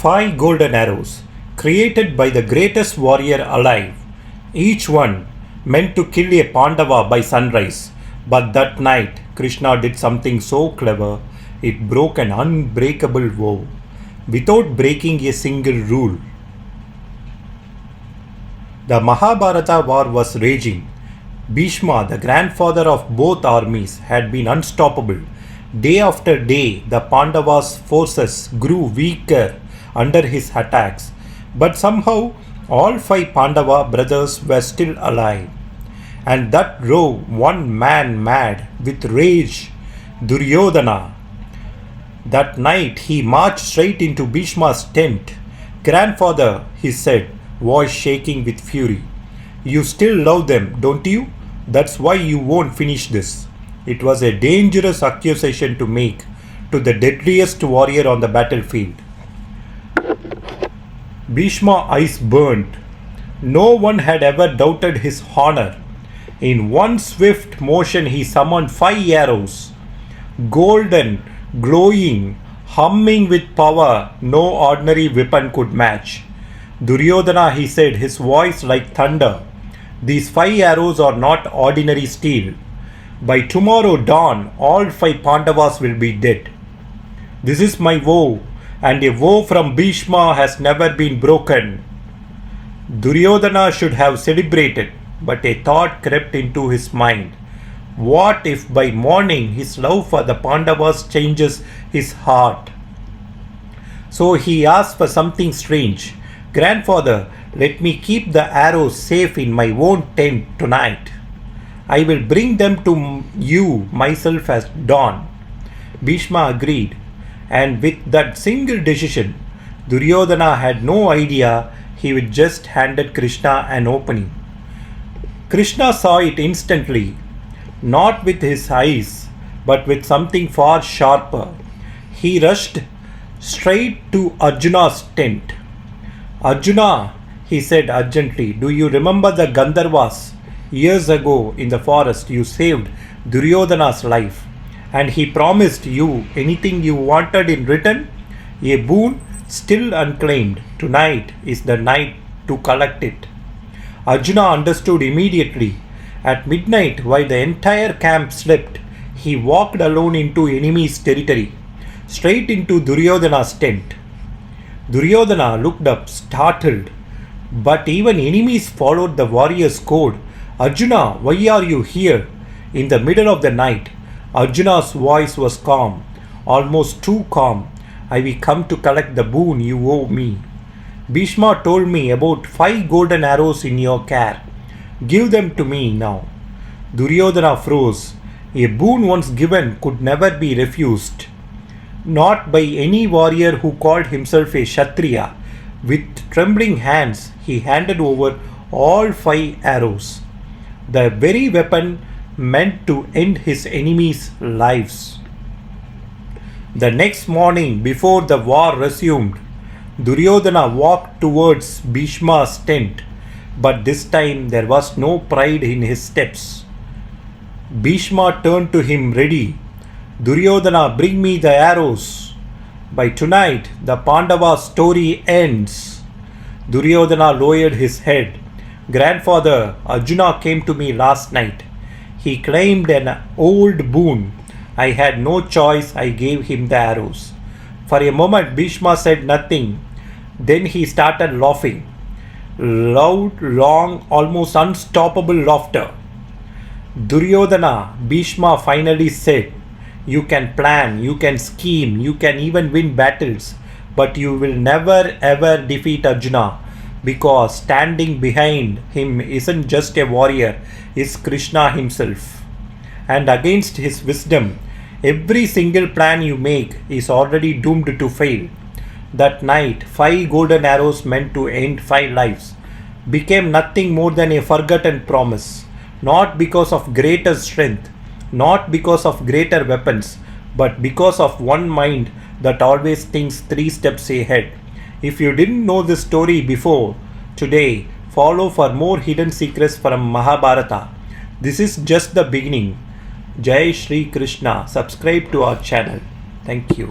5 golden arrows, created by the greatest warrior alive, each one meant to kill a Pandava by sunrise. But that night, Krishna did something so clever, it broke an unbreakable vow, without breaking a single rule. The Mahabharata war was raging. Bhishma, the grandfather of both armies, had been unstoppable. Day after day, the Pandavas' forces grew weaker under his attacks, but somehow all 5 Pandava brothers were still alive. And that drove one man mad with rage, Duryodhana. That night he marched straight into Bhishma's tent. "Grandfather," he said, voice shaking with fury, "you still love them, don't you? That's why you won't finish this." It was a dangerous accusation to make to the deadliest warrior on the battlefield. Bhishma's eyes burned. No one had ever doubted his honor. In one swift motion he summoned 5 arrows, golden, glowing, humming with power no ordinary weapon could match. "Duryodhana," he said, his voice like thunder, "these 5 arrows are not ordinary steel. By tomorrow dawn, all 5 Pandavas will be dead. This is my vow, and a vow from Bhishma has never been broken." Duryodhana should have celebrated, but a thought crept into his mind. What if by morning his love for the Pandavas changes his heart? So he asked for something strange. "Grandfather, let me keep the arrows safe in my own tent tonight. I will bring them to you myself at dawn." Bhishma agreed, and with that single decision, Duryodhana had no idea he would just handed Krishna an opening. Krishna saw it instantly, not with his eyes, but with something far sharper. He rushed straight to Arjuna's tent. "Arjuna," he said urgently, "do you remember the Gandharvas? Years ago in the forest you saved Duryodhana's life, and he promised you anything you wanted in return, a boon still unclaimed. Tonight is the night to collect it." Arjuna understood immediately. At midnight, while the entire camp slept, he walked alone into enemy's territory, straight into Duryodhana's tent. Duryodhana looked up, startled, but even enemies followed the warrior's code. "Arjuna, why are you here in the middle of the night?" Arjuna's voice was calm, almost too calm. "I will come to collect the boon you owe me. Bhishma told me about 5 golden arrows in your care. Give them to me now." Duryodhana froze. A boon once given could never be refused. Not by any warrior who called himself a Kshatriya. With trembling hands, he handed over all 5 arrows, the very weapon meant to end his enemies' lives. The next morning, before the war resumed, Duryodhana walked towards Bhishma's tent, but this time there was no pride in his steps. Bhishma turned to him ready. "Duryodhana, bring me the arrows. By tonight, the Pandava story ends." Duryodhana lowered his head. "Grandfather, Arjuna came to me last night. He claimed an old boon. I had no choice, I gave him the arrows." For a moment, Bhishma said nothing. Then he started laughing. Loud, long, almost unstoppable laughter. "Duryodhana," Bhishma finally said, "you can plan, you can scheme, you can even win battles, but you will never ever defeat Arjuna, because standing behind him isn't just a warrior, it's Krishna himself. And against his wisdom, every single plan you make is already doomed to fail." That night, 5 golden arrows meant to end 5 lives became nothing more than a forgotten promise, not because of greater strength, not because of greater weapons, but because of one mind that always thinks 3 steps ahead. If you didn't know this story before today, follow for more hidden secrets from Mahabharata. This is just the beginning. Jai Shri Krishna. Subscribe to our channel. Thank you.